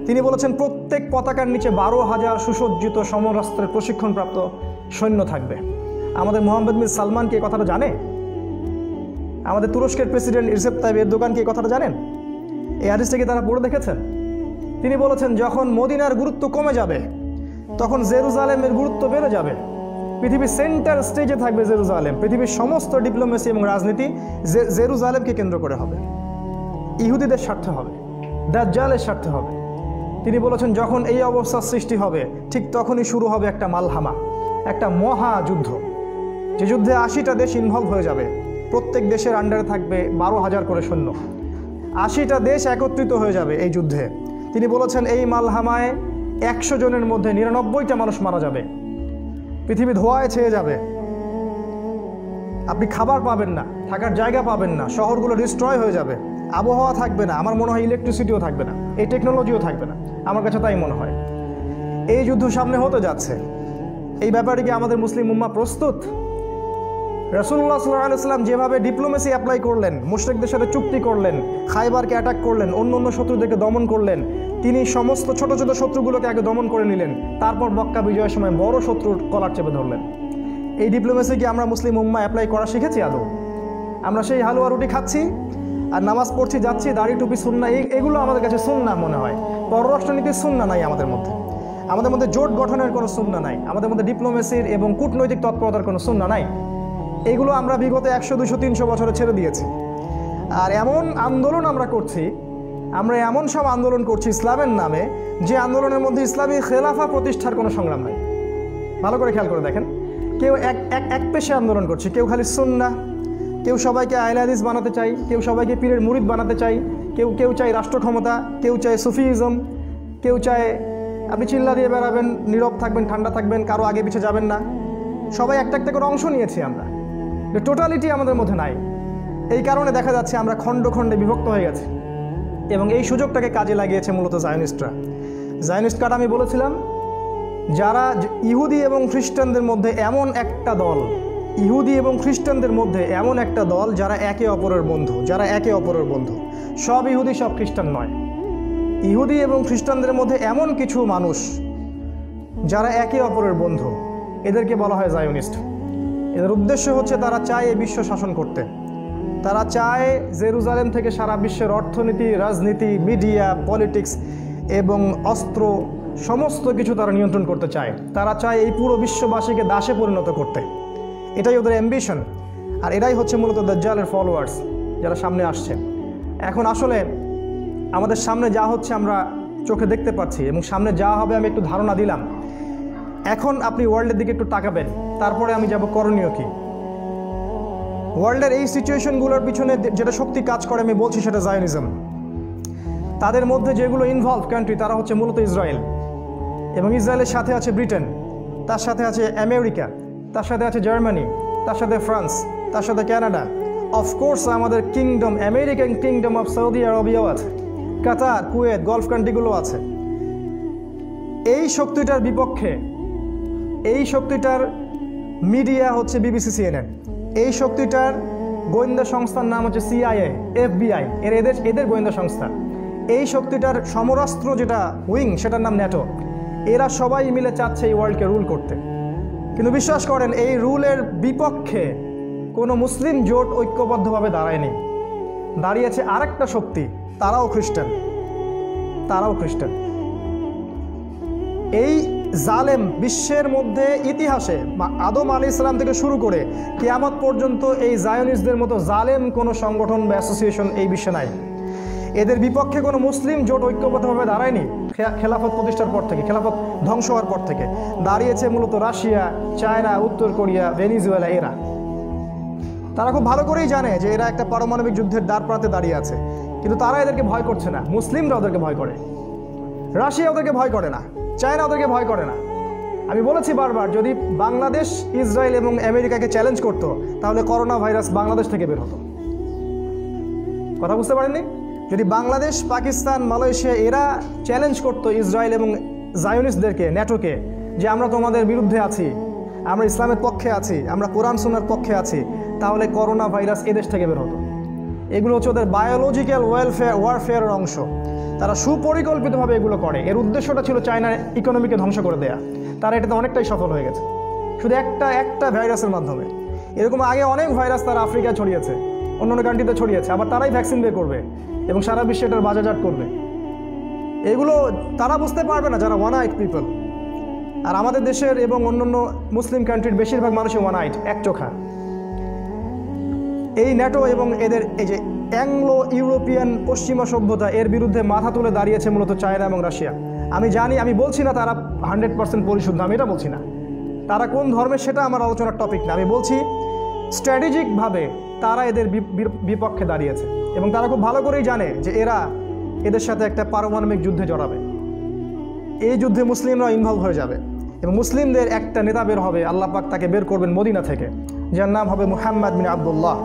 তিনি বলেছেন প্রত্যেক পতাকার নিচে 12,000 সুসজ্জিত সমরাস্ত্রের প্রশিক্ষণপ্রাপ্ত সৈন্য থাকবে। আমাদের মোহাম্মদ বিন সালমান কি এই কথাটা জানে? আমাদের তুরস্কের প্রেসিডেন্ট রিসেপ তাইয়িপ এরদোগান কি এই কথাটা জানেন? এই হাদিসটা কি তারা পড়ে দেখেছেন? তিনি বলেছেন যখন মদিনার গুরুত্ব কমে যাবে তখন জেরুজালেমের গুরুত্ব বেড়ে যাবে। পৃথিবীর সেন্টার স্টেজে থাকবে জেরুজালেম। পৃথিবীর সমস্ত ডিপ্লোমেসি এবং রাজনীতি জেরুজালেমকে কেন্দ্র করে হবে। ইহুদিদের স্বার্থে হবে, দাজ্জালের স্বার্থে হবে। তিনি বলেছেন যখন এই অবস্থার সৃষ্টি হবে ঠিক তখনই শুরু হবে একটা মালহামা, একটা মহাযুদ্ধ, যে যুদ্ধে 80টা দেশ ইনভলভ হয়ে যাবে। প্রত্যেক দেশের আন্ডারে থাকবে 12,000 করে সৈন্য। 80টা দেশ একত্রিত হয়ে যাবে এই যুদ্ধে। তিনি বলেছেন এই মালহামায় 100 জনের মধ্যে 99টা মানুষ মারা যাবে। পৃথিবী ধোঁয়ায় ছেয়ে যাবে, আপনি খাবার পাবেন না, থাকার জায়গা পাবেন না, শহরগুলো ডিস্ট্রয় হয়ে যাবে, আবহাওয়া থাকবে না, আমার মনে হয় ইলেকট্রিসিটিও থাকবে না, এই টেকনোলজিও থাকবে না। আমার কাছে তাই মনে হয়। এই যুদ্ধ সামনে হতে যাচ্ছে। এই ব্যাপারে কি আমাদের মুসলিম উম্মাহ প্রস্তুত? রাসূলুল্লাহ সাল্লাল্লাহু আলাইহি ওয়াসাল্লাম যেভাবে ডিপ্লোমেসি অ্যাপ্লাই করলেন, মুশরিকদের সাথে চুক্তি করলেন, খায়বারকে অ্যাটাক করলেন, অন্য শত্রুদেরকে দমন করলেন, তিনি সমস্ত ছোট ছোট শত্রুগুলোকে আগে দমন করে নিলেন, তারপর মক্কা বিজয়ের সময় বড় শত্রুর কলার চেপে ধরলেন। এই ডিপ্লোমেসি কি আমরা মুসলিম উম্মাহ অ্যাপ্লাই করা শিখেছি আদৌ? আমরা সেই হালুয়া রুটি খাচ্ছি আর নামাজ পড়ছি, যাচ্ছি, দাড়ি টুপি সুন্নাহ, এগুলো আমাদের কাছে সুন্নাহ মনে হয়। পররাষ্ট্রনীতির সুন্নাহ নাই আমাদের মধ্যে, আমাদের মধ্যে জোট গঠনের কোনো সুন্নাহ নাই, আমাদের মধ্যে ডিপ্লোমেসির এবং কূটনৈতিক তৎপরতার কোনো সুন্নাহ নাই। এইগুলো আমরা বিগত 100, 200, 300 বছরে ছেড়ে দিয়েছি। আর এমন আন্দোলন আমরা করছি, আমরা এমন সব আন্দোলন করছি ইসলামের নামে, যে আন্দোলনের মধ্যে ইসলামী খেলাফা প্রতিষ্ঠার কোনো সংগ্রাম নাই। ভালো করে খেয়াল করে দেখেন, কেউ এক পেশে আন্দোলন করছে, কেউ খালি সুন্নাহ, কেউ সবাইকে আহলে হাদিস বানাতে চাই, কেউ সবাইকে পীরের মুরিদ বানাতে চাই, কেউ চাই রাষ্ট্র ক্ষমতা, কেউ চায় সুফিজম, কেউ চায় আপনি চিল্লা দিয়ে বেড়াবেন, নীরব থাকবেন, ঠান্ডা থাকবেন, কারো আগে পিছিয়ে যাবেন না। সবাই একটা একটা করে অংশ নিয়েছি আমরা, টোটালিটি আমাদের মধ্যে নাই। এই কারণে দেখা যাচ্ছে আমরা খণ্ডে খণ্ডে বিভক্ত হয়ে গেছি এবং এই সুযোগটাকে কাজে লাগিয়েছে মূলত জায়নিস্টরা। জায়নিস্ট কার্ড আমি বলেছিলাম, যারা ইহুদি এবং খ্রিস্টানদের মধ্যে এমন একটা দল, ইহুদি এবং খ্রিস্টানদের মধ্যে এমন একটা দল যারা একে অপরের বন্ধু, যারা একে অপরের বন্ধু। সব ইহুদি সব খ্রিস্টান নয়, ইহুদি এবং খ্রিস্টানদের মধ্যে এমন কিছু মানুষ যারা একে অপরের বন্ধু, এদেরকে বলা হয় জায়নিস্ট। এদের উদ্দেশ্য হচ্ছে তারা চায় এই বিশ্ব শাসন করতে। তারা চায় জেরুজালেম থেকে সারা বিশ্বের অর্থনীতি, রাজনীতি, মিডিয়া, পলিটিক্স এবং অস্ত্র সমস্ত কিছু তারা নিয়ন্ত্রণ করতে চায়। তারা চায় এই পুরো বিশ্ববাসীকে দাসে পরিণত করতে। এটাই ওদের অ্যাম্বিশন। আর এটাই হচ্ছে মূলত দাজ্জালের ফলোয়ার্স যারা সামনে আসছে। এখন আসলে আমাদের সামনে যা হচ্ছে আমরা চোখে দেখতে পাচ্ছি এবং সামনে যা হবে আমি একটু ধারণা দিলাম। এখন আপনি ওয়ার্ল্ডের দিকে একটু তাকাবেন, তারপরে আমি যাব করণীয় কী। ওয়ার্ল্ডের এই সিচুয়েশনগুলোর পিছনে যেটা শক্তি কাজ করে আমি বলছি সেটা জায়নিজম। তাদের মধ্যে যেগুলো ইনভলভ কান্ট্রি তারা হচ্ছে মূলত ইসরায়েল, এবং ইসরায়েলের সাথে আছে ব্রিটেন, তার সাথে আছে আমেরিকা, তার সাথে আছে জার্মানি, তার সাথে ফ্রান্স, তার সাথে কানাডা, অফকোর্স আমাদের kingdom, American kingdom of Saudi আরবিয়াও আছে, কাতার, কুয়েত, গলফ কান্ট্রিগুলো আছে। এই শক্তিটার বিপক্ষে, এই শক্তিটার মিডিয়া হচ্ছে বিবিসি, সিএনএন। এই শক্তিটার গোয়েন্দা সংস্থার নাম হচ্ছে সিআইএ, এফবিআই, এদের গোয়েন্দা সংস্থা। এই শক্তিটার সমরাস্ত্র যেটা উইং, সেটার নাম ন্যাটো। এরা সবাই মিলে চাচ্ছে এই ওয়ার্ল্ডকে রুল করতে। কিন্তু বিশ্বাস করেন, এই রুলের বিপক্ষে কোনো মুসলিম জোট ঐক্যবদ্ধভাবে দাঁড়ায়নি। দাঁড়িয়েছে আরেকটা শক্তি, তারাও খ্রিস্টান, তারাও খ্রিস্টান। এই জালেম বিশ্বের মধ্যে ইতিহাসে আদম আলী ইসলাম থেকে শুরু করে কিয়ামত পর্যন্ত এই জায়নিস্টদের মতো জালেম কোনো সংগঠন বা অ্যাসোসিয়েশন এই বিশ্বে নাই। এদের বিপক্ষে কোনো মুসলিম জোট ঐক্যবদ্ধভাবে দাঁড়ায়নি। খেলাফত প্রতিষ্ঠার পর থেকে, খেলাফত ধ্বংস হওয়ার পর থেকে দাঁড়িয়েছে মূলত রাশিয়া, চায়না, উত্তর কোরিয়া, ভেনিজুয়েলা। এরা, তারা খুব ভালো করেই জানে যে এরা একটা পারমাণবিক যুদ্ধের দ্বার প্রান্তে দাঁড়িয়ে আছে, কিন্তু তারা এদেরকে ভয় করছে না। মুসলিমরা ওদেরকে ভয় করে, রাশিয়া ওদেরকে ভয় করে না, চায়না ওদেরকে ভয় করে না। আমি বলেছি বারবার, যদি বাংলাদেশ ইসরায়েল এবং আমেরিকাকে চ্যালেঞ্জ করতো তাহলে করোনা ভাইরাস বাংলাদেশ থেকে বের হতো। কথা বুঝতে পারেননি? যদি বাংলাদেশ, পাকিস্তান, মালয়েশিয়া এরা চ্যালেঞ্জ করতো ইসরায়েল এবং জায়নিস্টদেরকে, ন্যাটোকে, যে আমরা তোমাদের বিরুদ্ধে আছি, আমরা ইসলামের পক্ষে আছি, আমরা কোরআন সুন্নাহর পক্ষে আছি, তাহলে করোনা ভাইরাস এদেশ থেকে বের হতো। এগুলো হচ্ছে ওদের বায়োলজিক্যাল ওয়ারফেয়ারের অংশ। তারা সুপরিকল্পিতভাবে এগুলো করে। এর উদ্দেশ্যটা ছিল চায়নার ইকোনমিকে ধ্বংস করে দেয়া। তারা এটাতে অনেকটাই সফল হয়ে গেছে, শুধু একটা ভাইরাসের মাধ্যমে। এরকম আগে অনেক ভাইরাস তারা আফ্রিকায় ছড়িয়েছে, অন্যান্য কান্ট্রিতে ছড়িয়েছে, আবার তারাই ভ্যাকসিন বের করবে এবং সারা বিশ্বে এটার বাজারজাত করবে। এগুলো তারা বুঝতে পারবে না যারা ওয়ান আইট পিপল। আর আমাদের দেশের এবং অন্যান্য মুসলিম কান্ট্রির বেশিরভাগ মানুষই ওয়ান আইট, এক চোখা। এই ন্যাটো এবং এদের এই যে অ্যাংলো ইউরোপিয়ান পশ্চিমা সভ্যতা, এর বিরুদ্ধে মাথা তুলে দাঁড়িয়েছে মূলত চায়না এবং রাশিয়া। আমি জানি, আমি বলছি না তারা 100% পরিশুদ্ধ, আমি এটা বলছি না। তারা কোন ধর্মের সেটা আমার আলোচনার টপিক না। আমি বলছি স্ট্র্যাটেজিকভাবে তারা এদের বিপক্ষে দাঁড়িয়েছে এবং তারা খুব ভালো করেই জানে যে এরা এদের সাথে একটা পারমাণবিক যুদ্ধে জড়াবে। এই যুদ্ধে মুসলিমরা ইনভলভ হয়ে যাবে এবং মুসলিমদের একটা নেতা বের হবে, আল্লাহ পাক তাকে বের করবেন মদিনা থেকে, যার নাম হবে মুহাম্মদ বিন আবদুল্লাহ,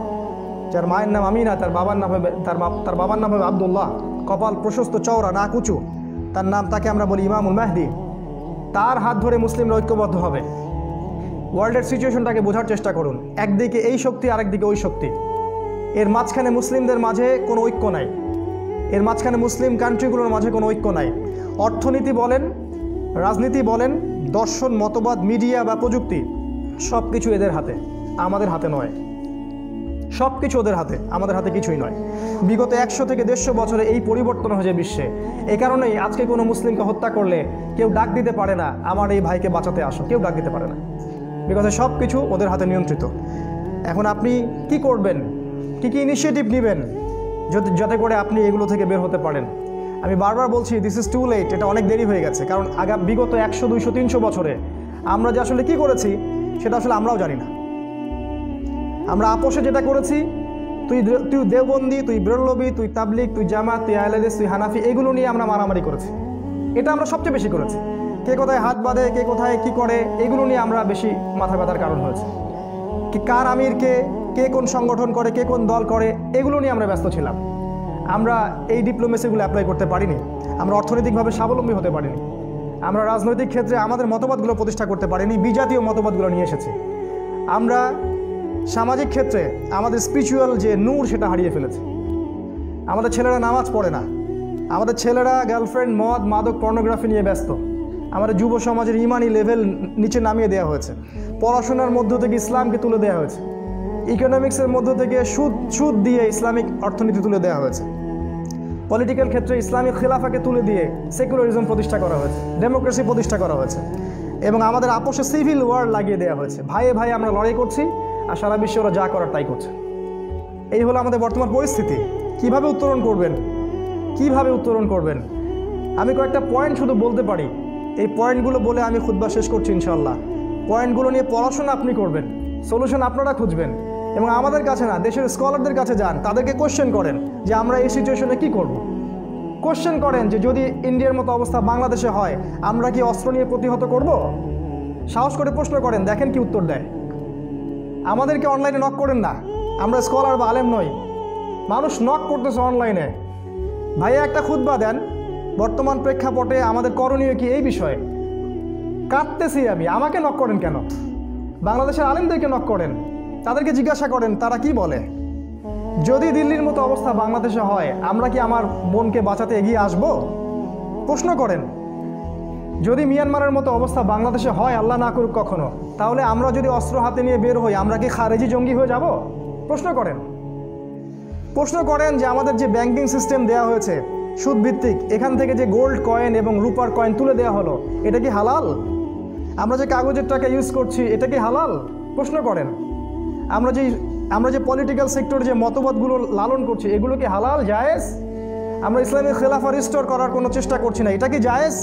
যার মায়ের নাম আমিনা, তার বাবার নাম হবে আবদুল্লাহ, কপাল প্রশস্ত, চওড়া, নাক উঁচু, তার নাম, তাকে আমরা বলি ইমামুল মাহদি। তার হাত ধরে মুসলিমরা ঐক্যবদ্ধ হবে। ওয়ার্ল্ডের সিচুয়েশনটাকে বোঝার চেষ্টা করুন। একদিকে এই শক্তি, আরেকদিকে ওই শক্তি। এর মাঝখানে মুসলিমদের মাঝে কোনো ঐক্য নাই, এর মাঝখানে মুসলিম কান্ট্রিগুলোর মাঝে কোনো ঐক্য নাই। অর্থনীতি বলেন, রাজনীতি বলেন, দর্শন, মতবাদ, মিডিয়া বা প্রযুক্তি, সব কিছু এদের হাতে, আমাদের হাতে নয়। সব কিছু ওদের হাতে, আমাদের হাতে কিছুই নয়। বিগত 100 থেকে 150 বছরে এই পরিবর্তন হয়েছে বিশ্বে। এই কারণেই আজকে কোনো মুসলিমকে হত্যা করলে কেউ ডাক দিতে পারে না, আমার এই ভাইকে বাঁচাতে আসো, কেউ ডাক দিতে পারে না, বিকজ সব কিছু ওদের হাতে নিয়ন্ত্রিত। এখন আপনি কি করবেন, কী ইনিশিয়েটিভ নেবেন যাতে করে আপনি এগুলো থেকে বের হতে পারেন? আমি বারবার বলছি, দিস ইজ টু লেট, এটা অনেক দেরি হয়ে গেছে। কারণ বিগত 100, 200, 300 বছরে আমরা যে আসলে কী করেছি সেটা আসলে আমরাও জানি না। আমরা আপোষে যেটা করেছি, তুই দেওবন্দি, তুই বেরলবি, তুই তাবলিগ, তুই জামাত, তুই আহলেদিস, তুই হানাফি, এগুলো নিয়ে আমরা মারামারি করেছি। এটা আমরা সবচেয়ে বেশি করেছি। কে কোথায় হাত বাঁধে, কে কোথায় কি করে, এগুলো নিয়ে আমরা বেশি মাথা ব্যথার কারণ হয়েছে। কি কার আমির কে কোন সংগঠন করে, কে কোন দল করে, এগুলো নিয়ে আমরা ব্যস্ত ছিলাম। আমরা এই ডিপ্লোমেসিগুলো অ্যাপ্লাই করতে পারিনি। আমরা অর্থনৈতিকভাবে স্বাবলম্বী হতে পারিনি। আমরা রাজনৈতিক ক্ষেত্রে আমাদের মতবাদগুলো প্রতিষ্ঠা করতে পারিনি, বিজাতীয় মতবাদগুলো নিয়ে এসেছি। আমরা সামাজিক ক্ষেত্রে আমাদের স্পিরিচুয়াল যে নূর সেটা হারিয়ে ফেলেছি। আমাদের ছেলেরা নামাজ পড়ে না, আমাদের ছেলেরা গার্লফ্রেন্ড, মদ, মাদক, পর্নোগ্রাফি নিয়ে ব্যস্ত। আমাদের যুব সমাজের ইমানি লেভেল নিচে নামিয়ে দেওয়া হয়েছে। পড়াশোনার মধ্য থেকে ইসলামকে তুলে দেওয়া হয়েছে। ইকোনমিক্সের মধ্য থেকে সুদ দিয়ে ইসলামিক অর্থনীতি তুলে দেওয়া হয়েছে। পলিটিক্যাল ক্ষেত্রে ইসলামিক খিলাফাকে তুলে দিয়ে সেকুলারিজম প্রতিষ্ঠা করা হয়েছে, ডেমোক্রেসি প্রতিষ্ঠা করা হয়েছে, এবং আমাদের আপোষে সিভিল ওয়ার লাগিয়ে দেওয়া হয়েছে। ভাইয়ে ভাই আমরা লড়াই করছি, আর সারা বিশ্বে ওরা যা করার তাই করছে। এই হলো আমাদের বর্তমান পরিস্থিতি। কিভাবে উত্তরণ করবেন, কিভাবে উত্তরণ করবেন? আমি কয়েকটা পয়েন্ট শুধু বলতে পারি। এই পয়েন্টগুলো বলে আমি খুতবা শেষ করছি ইনশাআল্লাহ। পয়েন্টগুলো নিয়ে পড়াশোনা আপনি করবেন, সলিউশন আপনারা খুঁজবেন, এবং আমাদের কাছে না, দেশের স্কলারদের কাছে যান, তাদেরকে কোশ্চেন করেন যে আমরা এই সিচুয়েশনে কী করব। কোশ্চেন করেন যে যদি ইন্ডিয়ার মতো অবস্থা বাংলাদেশে হয়, আমরা কি অস্ত্র নিয়ে প্রতিহত করব? সাহস করে প্রশ্ন করেন, দেখেন কি উত্তর দেয়। আমাদেরকে অনলাইনে নক করেন না, আমরা স্কলার বা আলেম নই। মানুষ নক করতেছে অনলাইনে। ভাইয়া একটা খুতবা দেন, বর্তমান প্রেক্ষাপটে আমাদের করণীয় কি এই বিষয়ে। কাঁদতেছি আমি, আমাকে নক করেন কেন? বাংলাদেশের আলেমদেরকে নক করেন, তাদেরকে জিজ্ঞাসা করেন তারা কি বলে। যদি দিল্লির মতো অবস্থা বাংলাদেশে হয়, আমরা কি আমার বোনকে বাঁচাতে এগিয়ে আসব? প্রশ্ন করেন। যদি মিয়ানমারের মতো অবস্থা বাংলাদেশে হয়, আল্লাহ না করুক কখনো, তাহলে আমরা যদি অস্ত্র হাতে নিয়ে বের হই, আমরা কি খারেজি জঙ্গি হয়ে যাব? প্রশ্ন করেন। প্রশ্ন করেন যে আমাদের যে ব্যাংকিং সিস্টেম দেওয়া হয়েছে সুদভিত্তিক, এখান থেকে যে গোল্ড কয়েন এবং রূপার কয়েন তুলে দেওয়া হলো, এটা কি হালাল? আমরা যে কাগজের টাকা ইউজ করছি, এটা কি হালাল? প্রশ্ন করেন। আমরা যে পলিটিক্যাল সেক্টরে যে মতবাদগুলো লালন করছি, এগুলো কি হালাল, জায়েজ? আমরা ইসলামিক খেলাফা রিস্টোর করার কোনো চেষ্টা করছি না, এটা কি জায়েজ?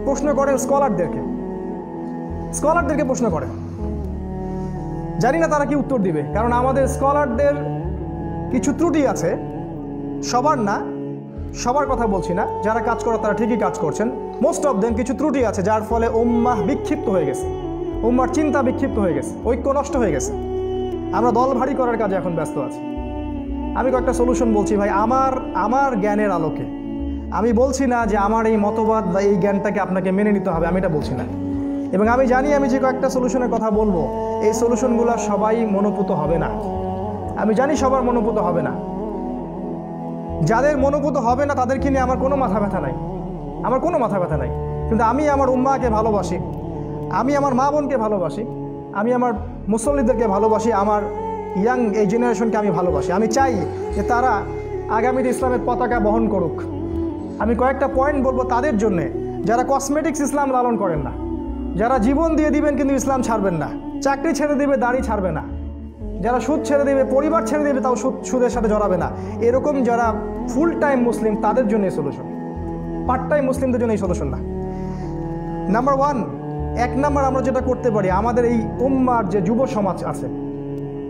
প্রশ্ন করেন স্কলারদেরকে প্রশ্ন করেন। জানি না তারা কি উত্তর দিবে, কারণ আমাদের স্কলারদের কিছু ত্রুটি আছে, সবার না, সবার কথা বলছি না, যারা কাজ করে তারা ঠিকই কাজ করছেন। মোস্ট অফ দেম কিছু ত্রুটি আছে, যার ফলে উম্মাহ বিক্ষিপ্ত হয়ে গেছে, উম্মার চিন্তা বিক্ষিপ্ত হয়ে গেছে, ঐক্য নষ্ট হয়ে গেছে। আমরা দল ভারী করার কাজে এখন ব্যস্ত আছি। আমি কয়েকটা সলিউশন বলছি ভাই, আমার জ্ঞানের আলোকে। আমি বলছি না যে আমার এই মতবাদ বা এই জ্ঞানটাকে আপনাকে মেনে নিতে হবে, আমি এটা বলছি না। এবং আমি জানি আমি যে কয়েকটা সলিউশনের কথা বলবো, এই সলিউশনগুলো সবাই মনোপুত হবে না। আমি জানি সবার মনোপুত হবে না। যাদের মনোপুত হবে না তাদেরকে নিয়ে আমার কোনো মাথা ব্যথা নাই, কিন্তু আমি আমার উম্মাকে ভালোবাসি, আমি আমার মা বোনকে ভালোবাসি, আমি আমার মুসল্লিদেরকে ভালোবাসি, আমার ইয়াং এই জেনারেশনকে আমি ভালোবাসি। আমি চাই যে তারা আগামীতে ইসলামের পতাকা বহন করুক। আমি কয়েকটা পয়েন্ট বলবো তাদের জন্যে, যারা কসমেটিক্স ইসলাম লালন করেন না, যারা জীবন দিয়ে দিবেন কিন্তু ইসলাম ছাড়বেন না, চাকরি ছেড়ে দিবে দাড়ি ছাড়বে না, যারা সুদ ছেড়ে দেবে, পরিবার ছেড়ে দেবে, তাও সুদের সাথে জড়াবে না, এরকম যারা ফুল টাইম মুসলিম, তাদের জন্য এই সলিউশন। পার্ট টাইম মুসলিমদের জন্য এই সলিউশন না। নাম্বার 1, 1 নাম্বার আমরা যেটা করতে পারি, আমাদের এই উম্মার যে যুব সমাজ আছে,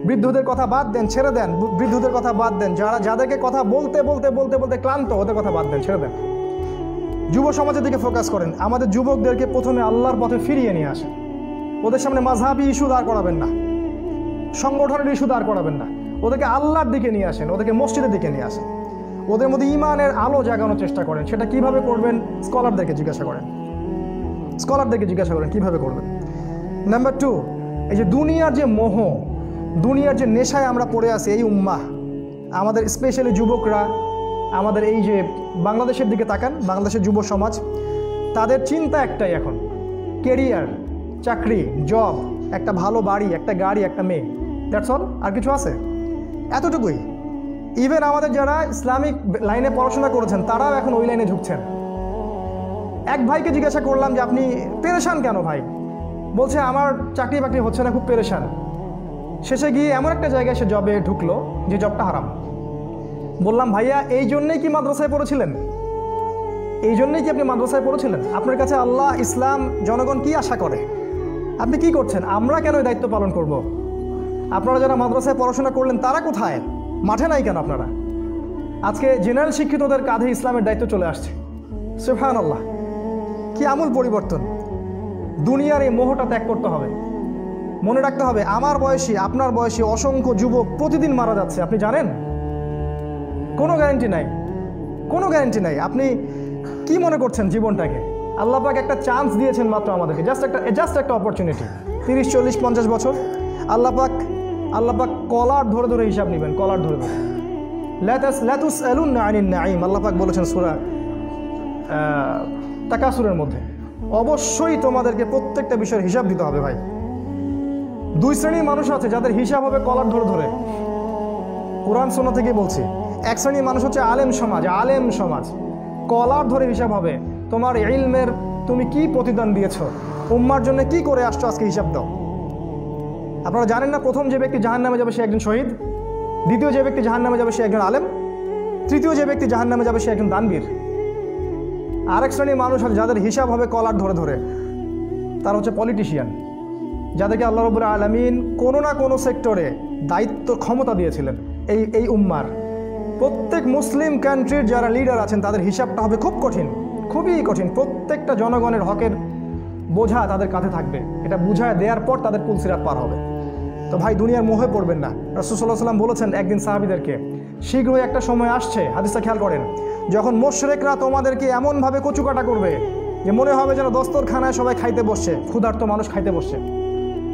বৃদ্ধদের কথা বাদ দেন, ছেড়ে দেন, বৃদ্ধদের কথা বাদ দেন, যাদেরকে কথা বলতে বলতে বলতে বলতে ক্লান্ত, ওদের কথা বাদ দেন, ছেড়ে দেন। যুব সমাজের দিকে ফোকাস করেন। আমাদের যুবকদেরকে প্রথমে আল্লাহর পথে ফিরিয়ে নিয়ে আসেন। ওদের সামনে মাযহাবি ইস্যু দাঁড় করাবেন না, সংগঠনের ইস্যু দাঁড় করাবেন না, ওদেরকে আল্লাহর দিকে নিয়ে আসেন, ওদেরকে মসজিদের দিকে নিয়ে আসেন, ওদের মধ্যে ঈমানের আলো জাগানোর চেষ্টা করেন। সেটা কিভাবে করবেন? স্কলারদেরকে জিজ্ঞাসা করেন কিভাবে করবেন। নাম্বার 2, এই যে দুনিয়ার যে মোহ, দুনিয়ার যে নেশায় আমরা পড়ে আছি, এই উম্মাহ, আমাদের স্পেশালি যুবকরা, আমাদের এই যে বাংলাদেশের দিকে তাকান, বাংলাদেশের যুব সমাজ, তাদের চিন্তা একটাই এখন, কেরিয়ার, চাকরি, জব, একটা ভালো বাড়ি, একটা গাড়ি, একটা মেয়ে, দ্যাটস অল। আর কিছু আছে? এতটুকুই। ইভেন আমাদের যারা ইসলামিক লাইনে পড়াশোনা করেছেন, তারাও এখন ওই লাইনে ঝুঁকছেন। এক ভাইকে জিজ্ঞাসা করলাম যে আপনি পেরেশান কেন ভাই? বলছে আমার চাকরি বাকরি হচ্ছে না, খুব পেরেশান। শেষে গিয়ে এমন একটা জায়গায় সে জবে ঢুকলো যে জবটা হারাম। বললাম ভাইয়া, এই জন্যই কি মাদ্রাসায় পড়েছিলেন? এই জন্যই কি আপনি মাদ্রাসায় পড়েছিলেন? আপনার কাছে আল্লাহ, ইসলাম, জনগণ কি আশা করে? আপনি কি করছেন? আমরা কেন এই দায়িত্ব পালন করব? আপনারা যারা মাদ্রাসায় পড়াশোনা করলেন তারা কোথায়? মাঠে নাই কেন আপনারা? আজকে জেনারেল শিক্ষিতদের কাঁধে ইসলামের দায়িত্ব চলে আসছে। সুবহানাল্লাহ, কি আমূল পরিবর্তন! দুনিয়ার এই মোহটা ত্যাগ করতে হবে। মনে রাখতে হবে, আমার বয়সী আপনার বয়সী অসংখ্য যুবক প্রতিদিন মারা যাচ্ছে, আপনি জানেন? কোনো গ্যারান্টি নাই, কোনো গ্যারান্টি নাই। আপনি কি মনে করছেন জীবনটাকে? আল্লাহ পাক একটা চান্স দিয়েছেন মাত্র আমাদেরকে, জাস্ট একটা অপরচুনিটি। 30, 40, 50 বছর আল্লাহ পাক কলার ধরে ধরে হিসাব নেবেন, কলার ধরে ধরে। লা তুসআলুনা আনিন নাঈম, আল্লাহ পাক বলেছেন সূরা তাকাসুরের মধ্যে। অবশ্যই তোমাদেরকে প্রত্যেকটা বিষয়ের হিসাব দিতে হবে ভাই। দুই শ্রেণীর মানুষ আছে যাদের হিসাব হবে কলার ধরে ধরে, কোরআন সুন্নাহ থেকে বলছি। এক শ্রেণীর মানুষ হচ্ছে আলেম সমাজ, কলার ধরে হিসাব হবে। তোমার ইলমের তুমি কি প্রতিদান দিয়েছো, উম্মার জন্য কি করে আসছো, আজকে হিসাব দাও। আপনারা জানেন না, প্রথম যে ব্যক্তি জাহান্নামে যাবে সে একজন শহীদ, দ্বিতীয় যে ব্যক্তি জাহান্নামে যাবে সে একজন আলেম, তৃতীয় যে ব্যক্তি জাহান্নামে যাবে সে একজন দানবীর। আরেক শ্রেণীর মানুষ আছে যাদের হিসাব হবে কলার ধরে ধরে, তারা হচ্ছে পলিটিশিয়ান, যাদেরকে আল্লাহ রাব্বুল আলামিন কোনো না কোনো সেক্টরে দায়িত্ব ক্ষমতা দিয়েছিলেন। এই উম্মার প্রত্যেক মুসলিম কান্ট্রির যারা লিডার আছেন তাদের হিসাবটা হবে খুব কঠিন, খুবই কঠিন। প্রত্যেকটা জনগণের হকের বোঝা তাদের কাঁধে থাকবে, এটা বুঝায় দেওয়ার পর তাদের পুলসিরাত পার হবে। তো ভাই, দুনিয়ার মোহে পড়বেন না। রাসূল সাল্লাল্লাহু আলাইহি ওয়াসাল্লাম বলেছেন একদিন সাহাবীদেরকে, শীঘ্রই একটা সময় আসছে, হাদিসটা খেয়াল করেন, যখন মুশরিকরা তোমাদেরকে এমনভাবে কচুকাটা করবে যে মনে হবে যেন দস্তরখানায় সবাই খাইতে বসছে, ক্ষুধার্ত মানুষ খাইতে বসছে,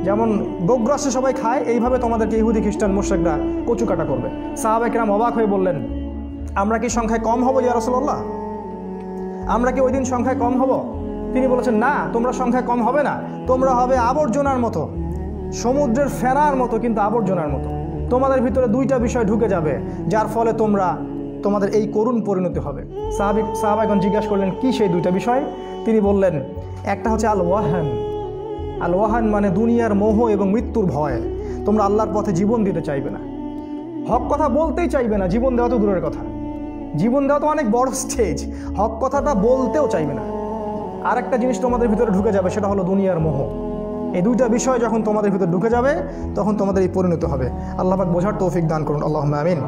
যেমন গোগ্রাসে সবাই খায়, এইভাবে তোমাদেরকে ইহুদি খ্রিস্টান মুশরিকরা কচুকাটা করবে। সাহাবায়ে কেরাম অবাক হয়ে বললেন, আমরা কি সংখ্যায় কম হব ইয়া রাসূলুল্লাহ? আমরা কি ওই দিন সংখ্যায় কম হব? তিনি বলেছেন, না, তোমরা সংখ্যায় কম হবে না, তোমরা হবে আবর্জনার মতো, সমুদ্রের ফেনার মতো, কিন্তু আবর্জনার মতো। তোমাদের ভিতরে দুইটা বিষয় ঢুকে যাবে যার ফলে তোমাদের এই করুণ পরিণতি হবে। সাহাবাগণ জিজ্ঞাসা করলেন, কি সেই দুইটা বিষয়? তিনি বললেন, একটা হচ্ছে আল ওয়াহান মানে দুনিয়ার মোহ এবং মৃত্যুর ভয়। তোমরা আল্লাহর পথে জীবন দিতে চাইবে না, হক কথা বলতেই চাইবে না। জীবন দেওয়া তো দূরের কথা, জীবন দেওয়া তো অনেক বড় স্টেজ, হক কথাটা বলতেও চাইবে না। আর একটা জিনিস তোমাদের ভিতরে ঢুকে যাবে, সেটা হলো দুনিয়ার মোহ। এই দুইটা বিষয় যখন তোমাদের ভিতরে ঢুকে যাবে তখন তোমাদের এই পরিণতি হবে। আল্লাহ পাক বোঝার তৌফিক দান করুন, আল্লাহুম্মা আমিন।